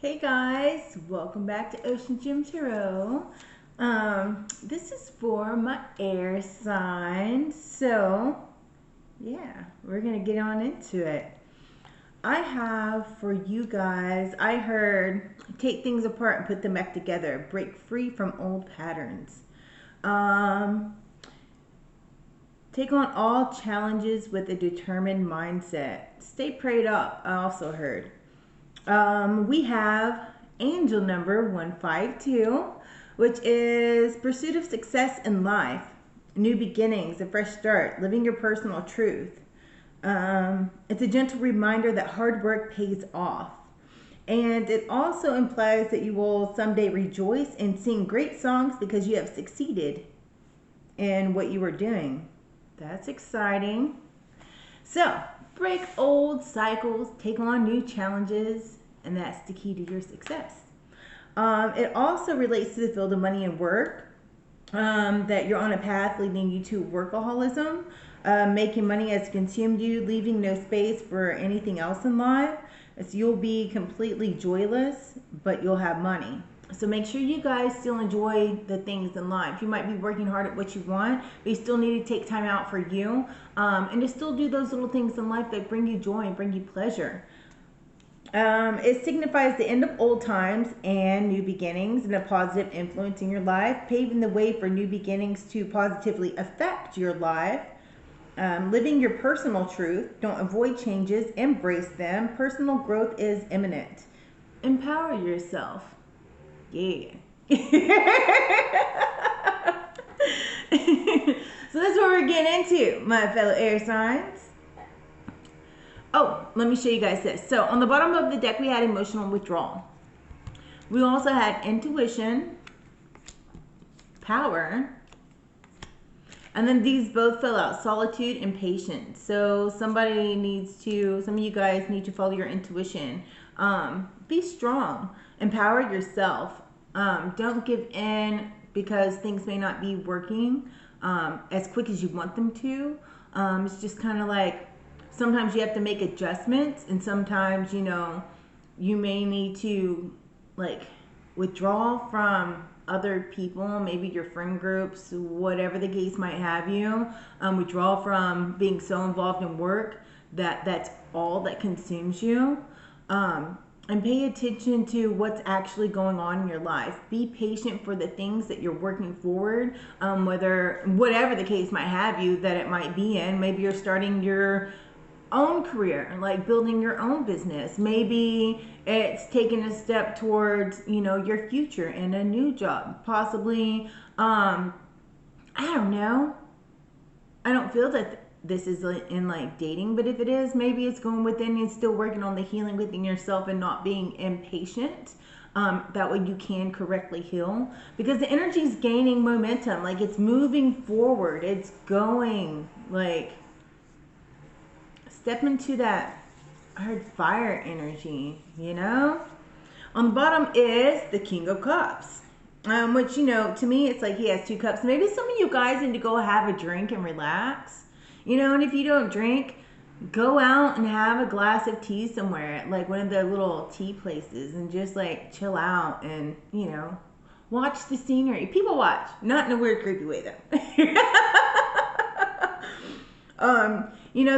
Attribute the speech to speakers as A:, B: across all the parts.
A: Hey guys, welcome back to OceanGemTarot. This is for my air sign. So, yeah, we're gonna get on into it. I have for you guys, I heard take things apart and put them back together. Break free from old patterns. Take on all challenges with a determined mindset. Stay prayed up, I also heard. We have angel number 152, which is pursuit of success in life, new beginnings, a fresh start, living your personal truth. It's a gentle reminder that hard work pays off. And it also implies that you will someday rejoice and sing great songs because you have succeeded in what you were doing. That's exciting. So, break old cycles, take on new challenges, and that's the key to your success. It also relates to the field of money and work, that you're on a path leading you to workaholism, making money has consumed you, leaving no space for anything else in life. So you'll be completely joyless, but you'll have money. So make sure you guys still enjoy the things in life. You might be working hard at what you want, but you still need to take time out for you, and to still do those little things in life that bring you joy and bring you pleasure. It signifies the end of old times and new beginnings and a positive influence in your life, paving the way for new beginnings to positively affect your life. Living your personal truth, don't avoid changes, embrace them. Personal growth is imminent. Empower yourself. Yeah. So that's what we're getting into, my fellow air signs. Oh, let me show you guys this. So on the bottom of the deck, we had emotional withdrawal. We also had intuition, power, and then these both fill out solitude and patience. So some of you guys need to follow your intuition. Be strong, empower yourself. Don't give in because things may not be working as quick as you want them to. It's just kind of like sometimes you have to make adjustments, and sometimes, you may need to like withdraw from other people, maybe your friend groups, whatever the case might have you. Withdraw from being so involved in work that's all that consumes you. And pay attention to what's actually going on in your life. Be patient for the things that you're working forward, whatever the case might have you that it might be in. Maybe you're starting your own career, like building your own business. Maybe it's taking a step towards, your future in a new job. Possibly, I don't know. I don't feel that this is in like dating, but if it is, maybe it's going within and still working on the healing within yourself and not being impatient. That way you can correctly heal, because the energy is gaining momentum. Like, it's moving forward. It's going, like, step into that hard fire energy, On the bottom is the King of Cups. Which, to me, it's like he has two cups. Maybe some of you guys need to go have a drink and relax. And if you don't drink, go out and have a glass of tea somewhere at like one of the little tea places and just like chill out and, watch the scenery. People watch, not in a weird, creepy way though.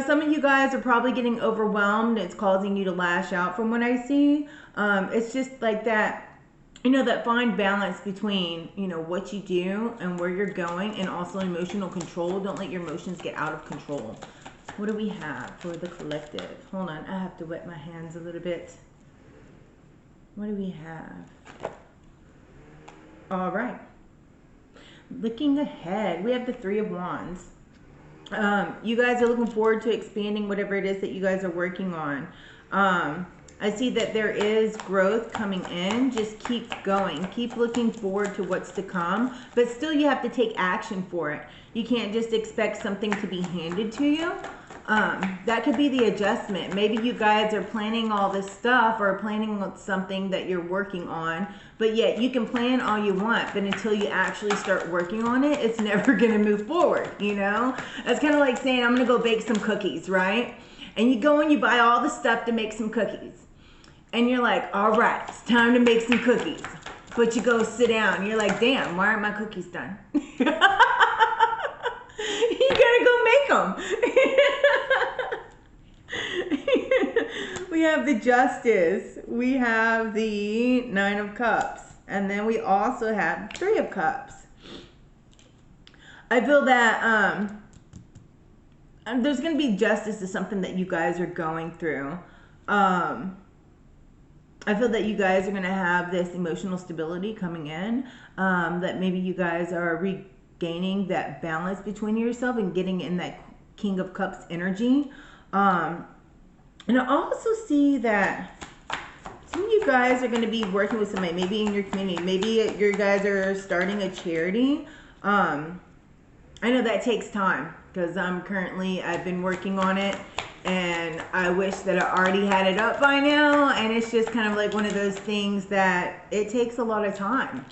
A: Some of you guys are probably getting overwhelmed. It's causing you to lash out from what I see. It's just like that. That fine balance between, what you do and where you're going, and also emotional control. Don't let your emotions get out of control. What do we have for the collective? Hold on, I have to wet my hands a little bit. What do we have? All right. Looking ahead, we have the Three of Wands. You guys are looking forward to expanding whatever it is that you guys are working on. I see that there is growth coming in. Just keep going. Keep looking forward to what's to come. But still, you have to take action for it. You can't just expect something to be handed to you. That could be the adjustment. Maybe you guys are planning all this stuff or planning something that you're working on, but yet you can plan all you want, but until you actually start working on it, it's never going to move forward, It's kind of like saying, I'm going to go bake some cookies, right? And you go and you buy all the stuff to make some cookies. and you're like, all right, it's time to make some cookies. But you go sit down. You're like, damn, why aren't my cookies done? You gotta go make them. We have the Justice. We have the Nine of Cups. And then we also have Three of Cups. I feel that there's going to be justice to something that you guys are going through. I feel that you guys are going to have this emotional stability coming in, that maybe you guys are regaining that balance between yourself and getting in that King of Cups energy. And I also see that some of you guys are going to be working with somebody, maybe in your community. Maybe you guys are starting a charity. I know that takes time because I've been working on it. And I wish that I already had it up by now. And it's just kind of like one of those things that it takes a lot of time.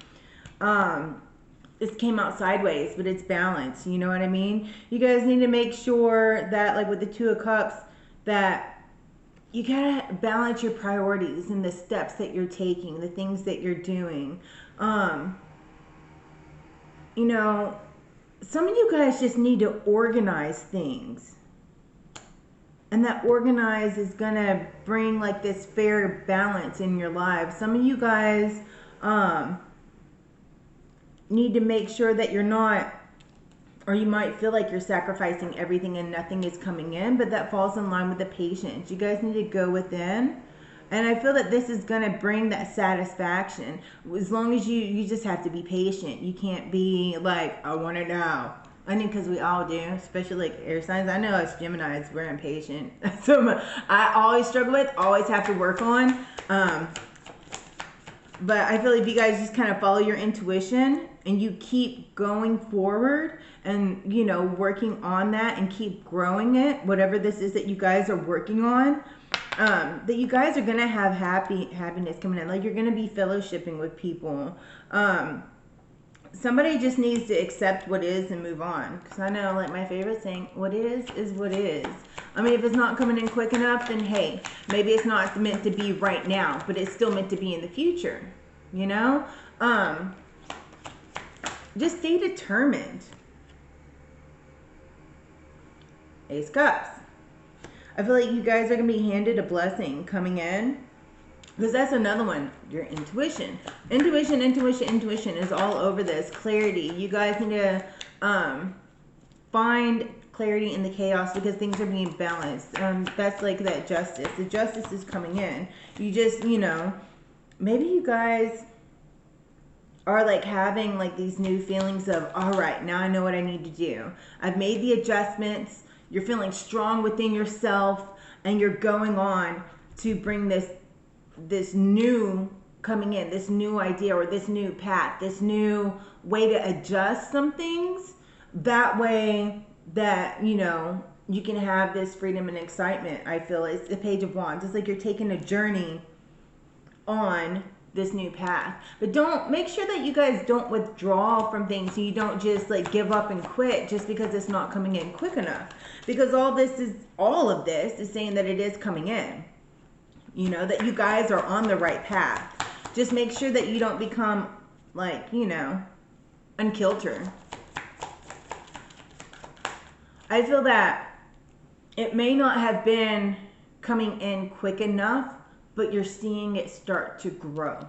A: This came out sideways, but it's balanced. You know what I mean? You guys need to make sure that, like with the Two of Cups, that you gotta balance your priorities and the steps that you're taking, the things that you're doing. You know, some of you guys just need to organize things. And that organize is going to bring like this fair balance in your lives. Some of you guys need to make sure that you're not, or you might feel like you're sacrificing everything and nothing is coming in, but that falls in line with the patience. You guys need to go within. And I feel that this is going to bring that satisfaction. As long as you just have to be patient. You can't be like, I want it now. I mean, because we all do, especially like air signs. I know us Geminis, we're impatient. So I always struggle with, always have to work on. But I feel like if you guys just kind of follow your intuition and you keep going forward and, you know, working on that and keep growing it, whatever this is that you guys are working on, that you guys are going to have happiness coming in. Like you're going to be fellowshipping with people. Somebody just needs to accept what is and move on. Because I know, like, my favorite saying, what is what is. I mean, if it's not coming in quick enough, then hey, maybe it's not meant to be right now, but it's still meant to be in the future. You know? Just stay determined. Ace Cups. I feel like you guys are going to be handed a blessing coming in. Because that's another one, your intuition. Intuition is all over this. Clarity. You guys need to find clarity in the chaos because things are being balanced. That's like that justice. The justice is coming in. You just, you know, maybe you guys are like having like these new feelings of, all right, now I know what I need to do. I've made the adjustments. You're feeling strong within yourself and you're going on to bring this new coming in, this new idea or this new path, this new way to adjust some things. That way that, you know, you can have this freedom and excitement. I feel it's the Page of Wands. It's like you're taking a journey on this new path. But make sure that you guys don't withdraw from things. So you don't just like give up and quit just because it's not coming in quick enough. Because all of this is saying that it is coming in. You know, that you guys are on the right path. Just make sure that you don't become like, you know, unkiltered. I feel that it may not have been coming in quick enough, but you're seeing it start to grow.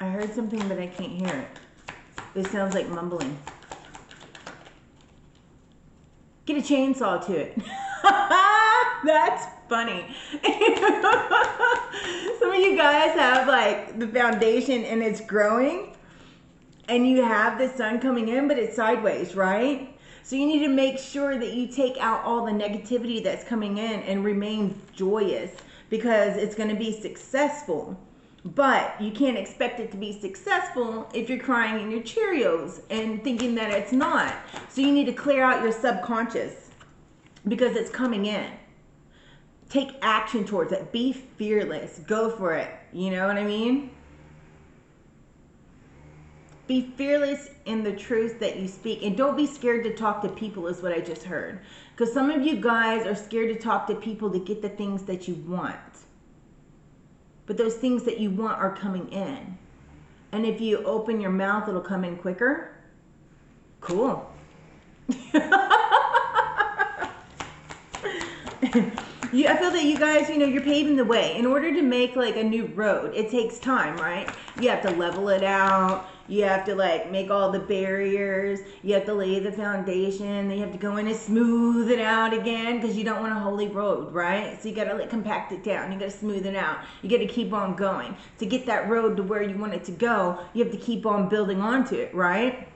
A: I heard something, but I can't hear it. This sounds like mumbling. Get a chainsaw to it. That's funny. Some of you guys have like the foundation and it's growing and you have the sun coming in, but it's sideways, right? So you need to make sure that you take out all the negativity that's coming in and remain joyous because it's going to be successful. But you can't expect it to be successful if you're crying in your Cheerios and thinking that it's not. So you need to clear out your subconscious because it's coming in. Take action towards it. Be fearless. Go for it. You know what I mean? Be fearless in the truth that you speak, and don't be scared to talk to people is what I just heard. Because some of you guys are scared to talk to people to get the things that you want. But those things that you want are coming in. And if you open your mouth, it'll come in quicker. Cool. I feel that you guys, you're paving the way. In order to make like a new road, it takes time, right? You have to level it out. You have to like make all the barriers. You have to lay the foundation. Then you have to go in and smooth it out again because you don't want a holy road, right? So you got to like compact it down. You got to smooth it out. You got to keep on going. To get that road to where you want it to go, you have to keep on building onto it, right?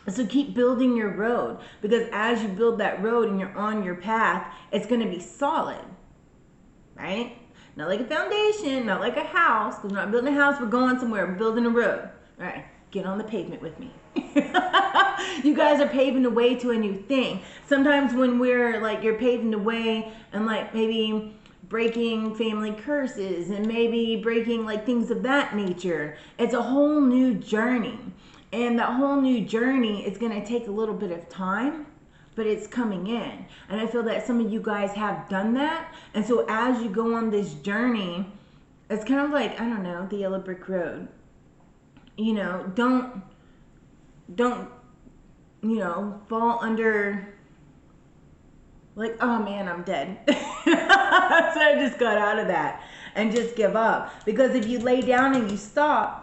A: So keep building your road, because as you build that road and you're on your path, it's going to be solid, right? Not like a foundation, not like a house, because we're not building a house, we're going somewhere, we're building a road. All right, get on the pavement with me. You guys are paving the way to a new thing. Sometimes when we're like, you're paving the way and like maybe breaking family curses and maybe breaking like things of that nature, it's a whole new journey. And that whole new journey is going to take a little bit of time, but it's coming in. And I feel that some of you guys have done that. And so as you go on this journey, it's kind of like, I don't know, the yellow brick road. Don't fall under like, oh man, I'm dead. So I just got out of that and just give up. Because if you lay down and you stop,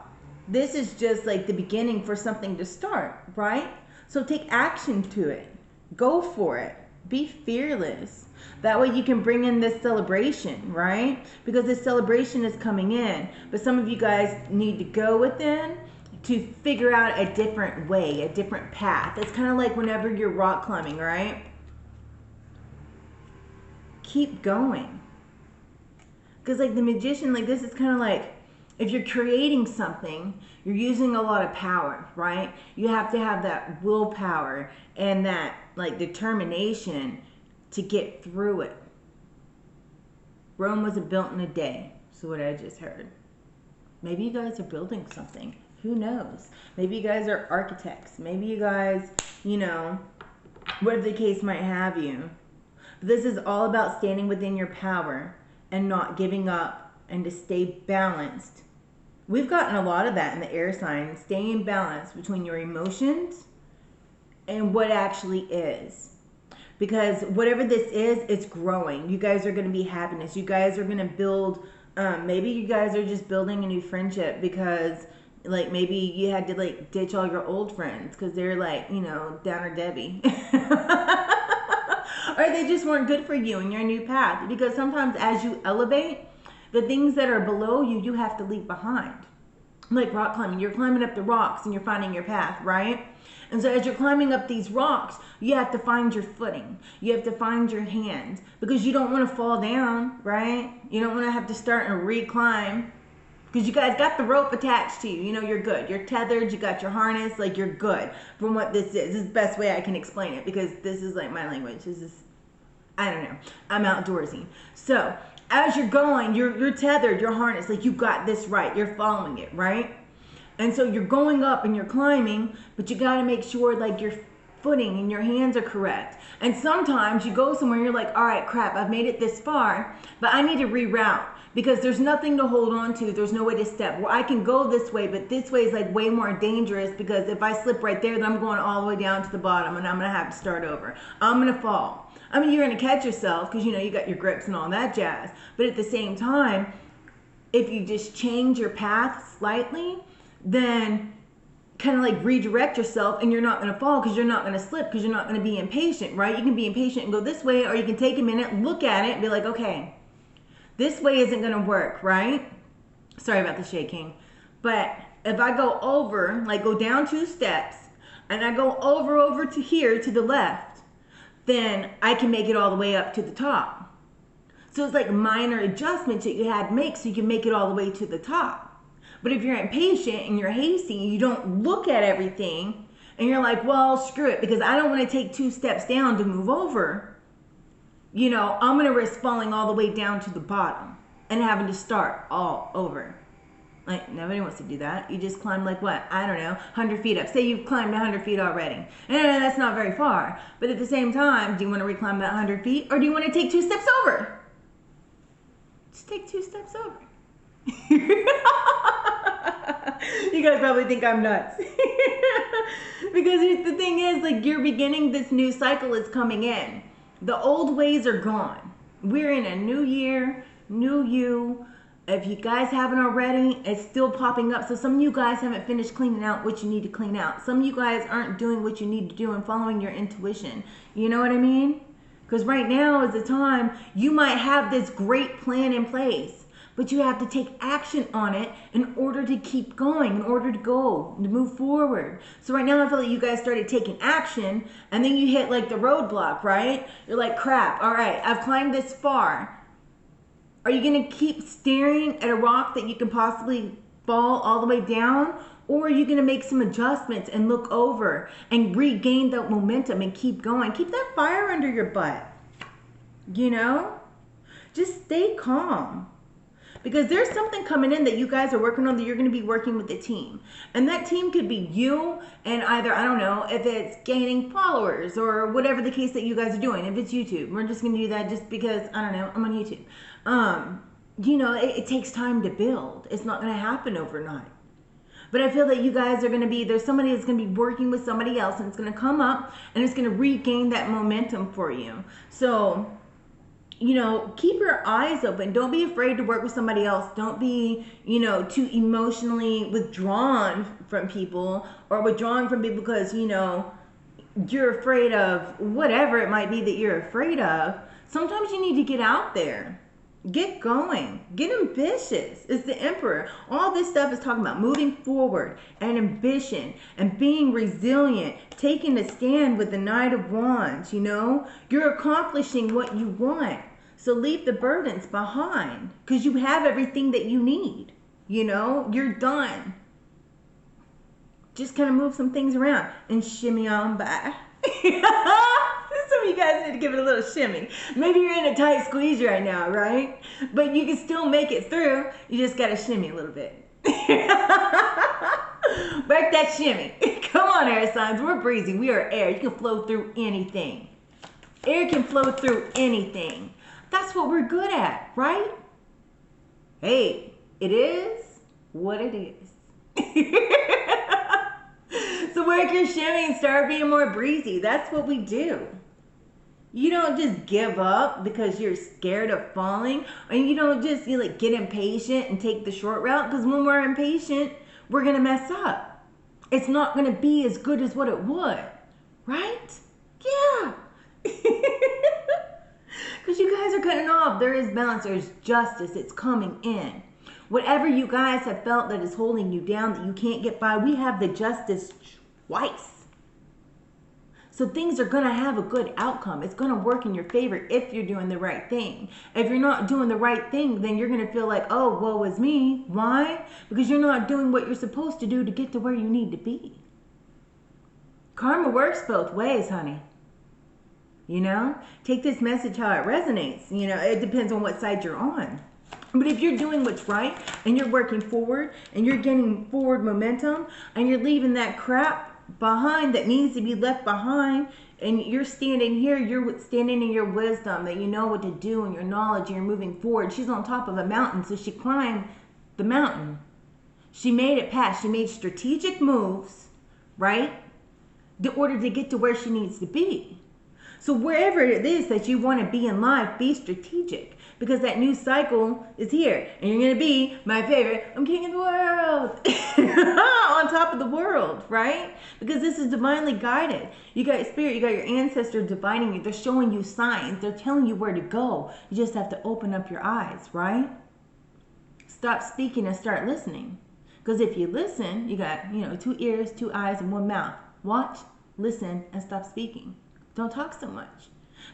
A: this is just like the beginning for something to start, right? So take action to it. Go for it. Be fearless. That way you can bring in this celebration, right? Because this celebration is coming in. But some of you guys need to go within to figure out a different way, a different path. It's kind of like whenever you're rock climbing, right? Keep going. Because like the magician, like this is kind of like, if you're creating something, you're using a lot of power, right? You have to have that willpower and that like determination to get through it. Rome wasn't built in a day, so what I just heard. Maybe you guys are building something. Who knows? Maybe you guys are architects. Maybe you guys, whatever the case might have you. But this is all about standing within your power and not giving up and to stay balanced. We've gotten a lot of that in the air sign, staying balanced between your emotions and what actually is. Because whatever this is, it's growing. You guys are going to be happiness. You guys are going to build, maybe you guys are just building a new friendship because like maybe you had to like ditch all your old friends because they're like, Downer Debbie. Or they just weren't good for you in your new path. Because sometimes as you elevate, the things that are below you, you have to leave behind. Like rock climbing, you're climbing up the rocks and you're finding your path, right? And so as you're climbing up these rocks, you have to find your footing. You have to find your hands because you don't want to fall down, right? You don't want to have to start and re-climb because you guys got the rope attached to you. You're good. You're tethered. You got your harness. Like you're good from what this is. This is the best way I can explain it because this is like my language. This is, I don't know. I'm outdoorsy. So as you're going, you're tethered, you're harnessed, like you got this right, you're following it, right? And so you're going up and you're climbing, but you got to make sure like your footing and your hands are correct. And sometimes you go somewhere and you're like, all right, crap, I've made it this far, but I need to reroute because there's nothing to hold on to. There's no way to step. Well, I can go this way, but this way is like way more dangerous because if I slip right there, then I'm going all the way down to the bottom and I'm going to have to start over. I'm going to fall. I mean, you're going to catch yourself because, you got your grips and all that jazz. But at the same time, if you just change your path slightly, then kind of like redirect yourself and you're not going to fall because you're not going to slip because you're not going to be impatient, right? You can be impatient and go this way, or you can take a minute, look at it and be like, okay, this way isn't going to work, right? Sorry about the shaking. But if I go over, like go down 2 steps and I go over to here to the left, then I can make it all the way up to the top. So it's like minor adjustments that you had to make so you can make it all the way to the top. But if you're impatient and you're hasty, you don't look at everything and you're like, well, screw it, because I don't want to take 2 steps down to move over. I'm going to risk falling all the way down to the bottom and having to start all over. Like, nobody wants to do that. You just climb like what? I don't know, 100 feet up. Say you've climbed 100 feet already. And that's not very far. But at the same time, do you want to reclimb that 100 feet or do you want to take 2 steps over? Just take 2 steps over. You guys probably think I'm nuts. Because the thing is, like, you're beginning this new cycle is coming in. The old ways are gone. We're in a new year, new you. If you guys haven't already, it's still popping up. So some of you guys haven't finished cleaning out what you need to clean out. Some of you guys aren't doing what you need to do and following your intuition. You know what I mean? Because right now is the time you might have this great plan in place, but you have to take action on it in order to keep going, in order to go, to move forward. So right now I feel like you guys started taking action and then you hit like the roadblock, right? You're like, crap, all right, I've climbed this far. Are you going to keep staring at a rock that you can possibly fall all the way down? Or are you going to make some adjustments and look over and regain that momentum and keep going? Keep that fire under your butt. You know? Just stay calm. Because there's something coming in that you guys are working on that you're going to be working with the team. And that team could be you and either, I don't know, if it's gaining followers or whatever the case that you guys are doing. If it's YouTube, we're just going to do that just because, I don't know, I'm on YouTube. You know, it takes time to build. It's not going to happen overnight. But I feel that you guys are going to be, there's somebody that's going to be working with somebody else and it's going to come up and it's going to regain that momentum for you. So, you know, keep your eyes open. Don't be afraid to work with somebody else. Don't be, you know, too emotionally withdrawn from people or withdrawn from people because, you know, you're afraid of whatever it might be that you're afraid of. Sometimes you need to get out there. Get going. Get ambitious. It's the Emperor. All this stuff is talking about moving forward and ambition and being resilient, taking a stand with the Knight of Wands, you know? You're accomplishing what you want. So leave the burdens behind because you have everything that you need. You know? You're done. Just kind of move some things around and shimmy on by. Some of you guys need to give it a little shimmy. Maybe you're in a tight squeeze right now, right? But you can still make it through. You just got to shimmy a little bit. Break that shimmy. Come on, air signs. We're breezy. We are air. You can flow through anything. Air can flow through anything. That's what we're good at, right? Hey, it is what it is. So work your shimmy and start being more breezy. That's what we do. You don't just give up because you're scared of falling. And you don't just get impatient and take the short route. Because when we're impatient, we're going to mess up. It's not going to be as good as what it would. Right? Yeah. Because you guys are cutting off. There is balance. There's justice. It's coming in. Whatever you guys have felt that is holding you down, that you can't get by, we have the justice twice. So things are going to have a good outcome. It's going to work in your favor if you're doing the right thing. If you're not doing the right thing, then you're going to feel like, oh, woe is me. Why? Because you're not doing what you're supposed to do to get to where you need to be. Karma works both ways, honey. You know? Take this message how it resonates. You know, it depends on what side you're on. But if you're doing what's right and you're working forward and you're getting forward momentum and you're leaving that crap behind that needs to be left behind and you're standing here, you're standing in your wisdom that you know what to do and your knowledge and you're moving forward. She's on top of a mountain, so she climbed the mountain. She made it past. She made strategic moves, right, in order to get to where she needs to be. So wherever it is that you want to be in life, be strategic. Because that new cycle is here. And you're going to be, my favorite, I'm king of the world. On top of the world, right? Because this is divinely guided. You got your spirit, you got your ancestors dividing you. They're showing you signs. They're telling you where to go. You just have to open up your eyes, right? Stop speaking and start listening. Because if you listen, you got, 2 ears, 2 eyes, and 1 mouth. Watch, listen, and stop speaking. Don't talk so much.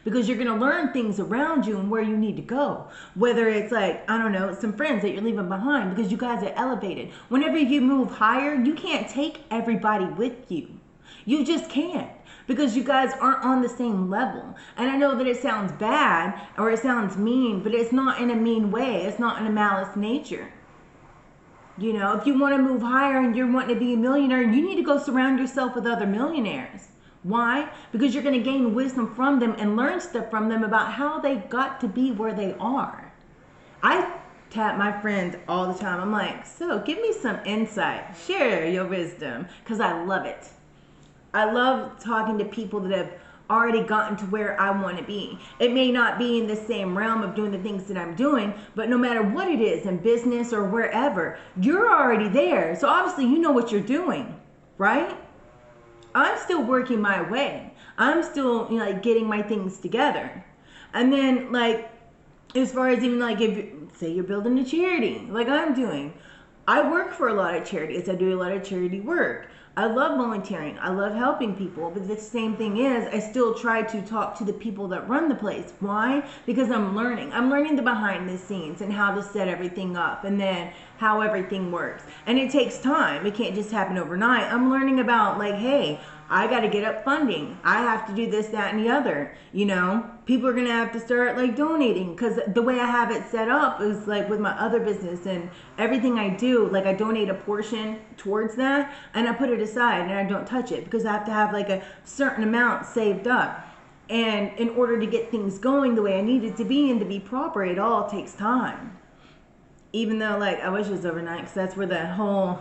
A: Because you're going to learn things around you and where you need to go. Whether it's some friends that you're leaving behind because you guys are elevated. Whenever you move higher, you can't take everybody with you. You just can't. Because you guys aren't on the same level. And I know that it sounds bad or it sounds mean, but it's not in a mean way. It's not in a malice nature. You know, if you want to move higher and you're wanting to be a millionaire, you need to go surround yourself with other millionaires. Why? Because you're going to gain wisdom from them and learn stuff from them about how they got to be where they are. I tap my friends all the time. I'm like, so give me some insight. Share your wisdom, because I love it. I love talking to people that have already gotten to where I want to be. It may not be in the same realm of doing the things that I'm doing, but no matter what it is, in business or wherever, you're already there. So obviously you know what you're doing, right? I'm still working my way. I'm still, you know, like getting my things together. And then like, as far as even like, if say you're building a charity, like I'm doing, I work for a lot of charities. I do a lot of charity work. I love volunteering. I love helping people. But the same thing is, I still try to talk to the people that run the place. Why? Because I'm learning. I'm learning the behind the scenes and how to set everything up and then how everything works. And it takes time. It can't just happen overnight. I'm learning about like, hey, I got to get up funding. I have to do this, that, and the other. You know, people are going to have to start like donating, because the way I have it set up is like with my other business and everything I do, like I donate a portion towards that and I put it aside and I don't touch it, because I have to have like a certain amount saved up. And in order to get things going the way I need it to be and to be proper, it all takes time. Even though like I wish it was overnight, because that's where the whole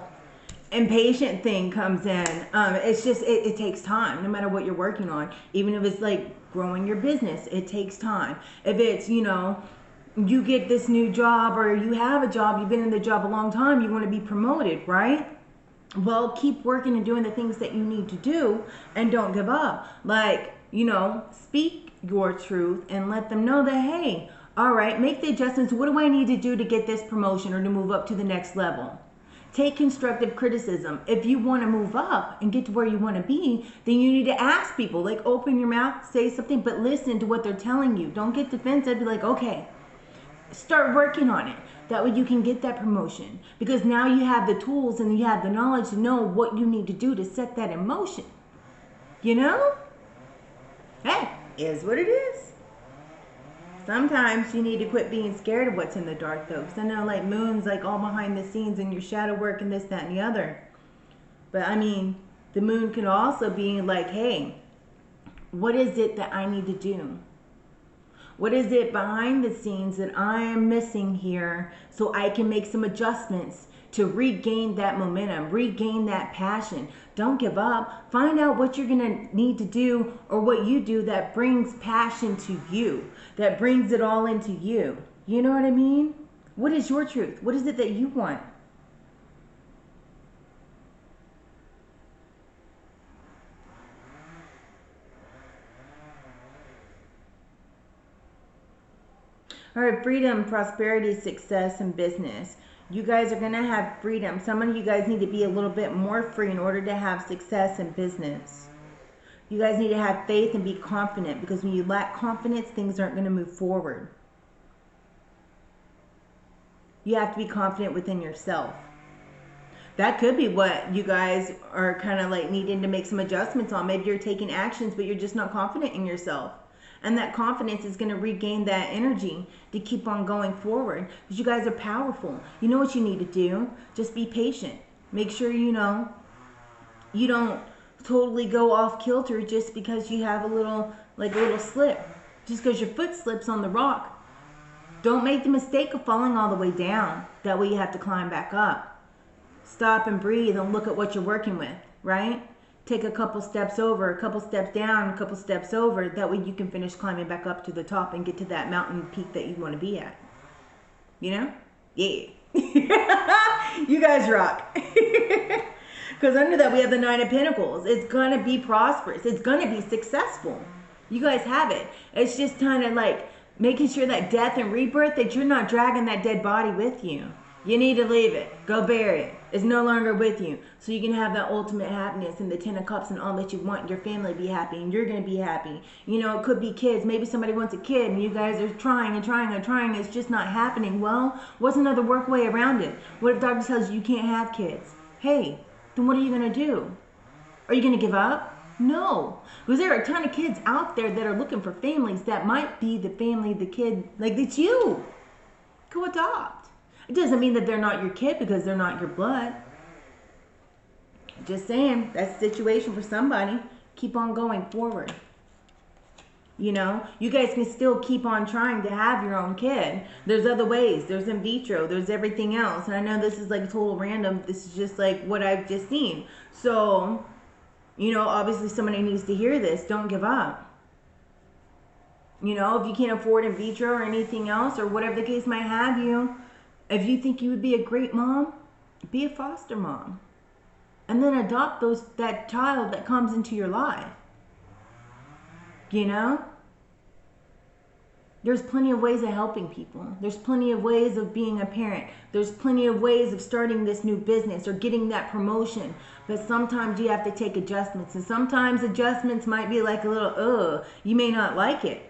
A: impatient thing comes in. It's just it takes time, no matter what you're working on. Even if it's like growing your business, it takes time. If it's, you know, you get this new job or you have a job, you've been in the job a long time, you want to be promoted, right? Well, keep working and doing the things that you need to do and don't give up. Like, you know, speak your truth and let them know that, hey, all right, make the adjustments. What do I need to do to get this promotion or to move up to the next level? Take constructive criticism. If you want to move up and get to where you want to be, then you need to ask people, like open your mouth, say something, but listen to what they're telling you. Don't get defensive. Be like, okay, start working on it. That way you can get that promotion, because now you have the tools and you have the knowledge to know what you need to do to set that in motion. You know? Hey, is what it is. Sometimes you need to quit being scared of what's in the dark, though. Because I know, like, moon's, like, all behind the scenes and your shadow work and this, that, and the other. But, I mean, the moon can also be like, hey, what is it that I need to do? What is it behind the scenes that I am missing here so I can make some adjustments to regain that momentum, regain that passion? Don't give up. Find out what you're going to need to do or what you do that brings passion to you, that brings it all into you. You know what I mean? What is your truth? What is it that you want? All right, freedom, prosperity, success, and business. You guys are going to have freedom. Some of you guys need to be a little bit more free in order to have success in business. You guys need to have faith and be confident, because when you lack confidence, things aren't going to move forward. You have to be confident within yourself. That could be what you guys are kind of like needing to make some adjustments on. Maybe you're taking actions, but you're just not confident in yourself. And that confidence is going to regain that energy to keep on going forward, because you guys are powerful. You know what you need to do. Just be patient. Make sure, you know, you don't totally go off kilter just because you have a little slip. Just because your foot slips on the rock. Don't make the mistake of falling all the way down. That way you have to climb back up. Stop and breathe and look at what you're working with, right? Take a couple steps over, a couple steps down, a couple steps over. That way you can finish climbing back up to the top and get to that mountain peak that you want to be at. You know? Yeah. You guys rock. Because under that we have the Nine of Pentacles. It's going to be prosperous. It's going to be successful. You guys have it. It's just kind of like making sure that death and rebirth, that you're not dragging that dead body with you. You need to leave it. Go bury it. It's no longer with you. So you can have that ultimate happiness and the 10 of Cups and all that you want. Your family be happy and you're going to be happy. You know, it could be kids. Maybe somebody wants a kid and you guys are trying and trying and trying. It's just not happening. Well, what's another work way around it? What if doctor tells you can't have kids? Hey, then what are you going to do? Are you going to give up? No. Because there are a ton of kids out there that are looking for families that might be the family, the kid, like it's you. Go adopt. It doesn't mean that they're not your kid because they're not your blood. Just saying, that's a situation for somebody. Keep on going forward. You know, you guys can still keep on trying to have your own kid. There's other ways. There's in vitro. There's everything else. And I know this is like total random. This is just like what I've just seen. So, you know, obviously somebody needs to hear this. Don't give up. You know, if you can't afford in vitro or anything else or whatever the case might have you, if you think you would be a great mom, be a foster mom. And then adopt that child that comes into your life. You know? There's plenty of ways of helping people. There's plenty of ways of being a parent. There's plenty of ways of starting this new business or getting that promotion. But sometimes you have to take adjustments. And sometimes adjustments might be like a little, you may not like it.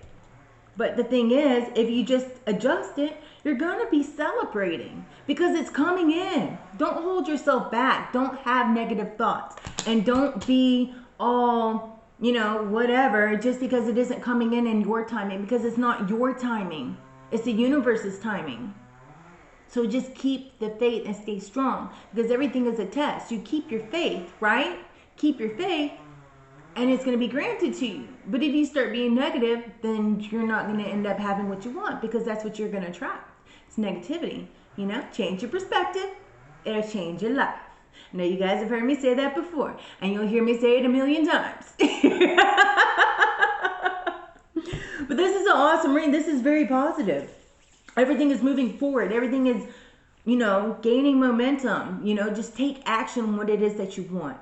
A: But the thing is, if you just adjust it, you're going to be celebrating because it's coming in. Don't hold yourself back. Don't have negative thoughts. And don't be all, you know, whatever, just because it isn't coming in your timing, because it's not your timing. It's the universe's timing. So just keep the faith and stay strong because everything is a test. You keep your faith, right? Keep your faith. And it's going to be granted to you. But if you start being negative, then you're not going to end up having what you want because that's what you're going to attract. It's negativity. You know, change your perspective. It'll change your life. I know you guys have heard me say that before. And you'll hear me say it a million times. But this is an awesome reading. This is very positive. Everything is moving forward. Everything is, you know, gaining momentum. You know, just take action on what it is that you want.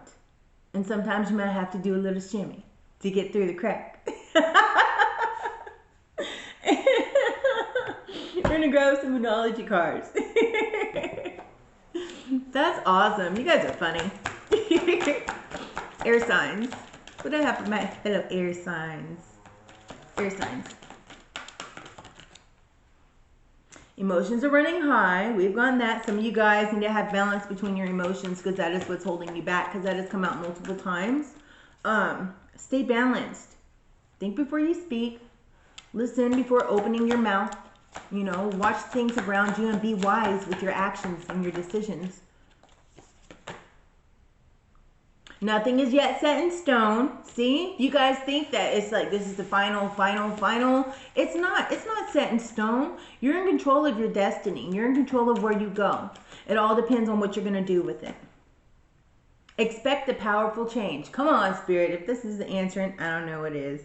A: And sometimes you might have to do a little shimmy to get through the crack. We're going to grab some Moonology cards. That's awesome. You guys are funny. Air signs. What do I have for my fellow air signs? Air signs. Emotions are running high. We've gone that. Some of you guys need to have balance between your emotions because that is what's holding you back because that has come out multiple times. Stay balanced. Think before you speak. Listen before opening your mouth. You know, watch things around you and be wise with your actions and your decisions. Nothing is yet set in stone. See, you guys think that it's like this is the final. It's not. It's not set in stone. You're in control of your destiny. You're in control of where you go. It all depends on what you're going to do with it. Expect a powerful change. Come on, Spirit. If this is the answer, I don't know what is.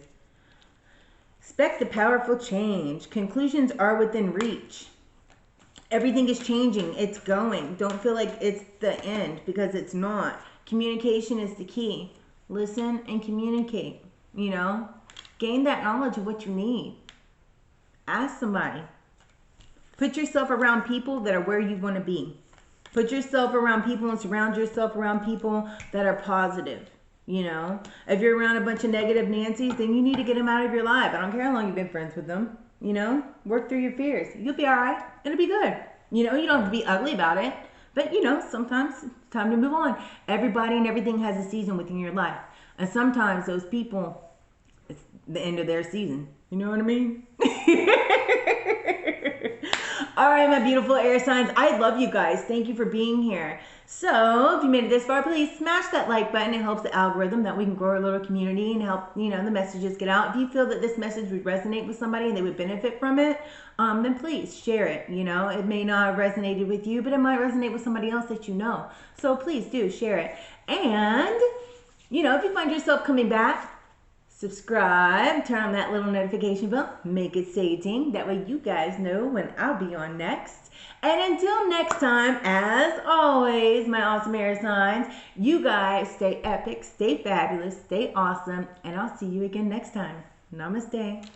A: Expect a powerful change. Conclusions are within reach. Everything is changing. It's going. Don't feel like it's the end because it's not. Communication is the key. Listen and communicate. You know, gain that knowledge of what you need. Ask somebody. Put yourself around people that are where you want to be. Put yourself around people and surround yourself around people that are positive. You know, if you're around a bunch of negative Nancy's, then you need to get them out of your life. I don't care how long you've been friends with them. You know, work through your fears. You'll be all right. It'll be good. You know, you don't have to be ugly about it. But, you know, sometimes it's time to move on. Everybody and everything has a season within your life. And sometimes those people, it's the end of their season. You know what I mean? All right, my beautiful air signs. I love you guys. Thank you for being here. So if you made it this far, please smash that like button. It helps the algorithm that we can grow our little community and help, you know, the messages get out. If you feel that this message would resonate with somebody and they would benefit from it, then please share it. You know, it may not have resonated with you, but it might resonate with somebody else that you know. So please do share it. And, you know, if you find yourself coming back, subscribe, turn on that little notification bell, make it say ding. That way you guys know when I'll be on next. And until next time, as always, my awesome air signs, you guys stay epic, stay fabulous, stay awesome, and I'll see you again next time. Namaste.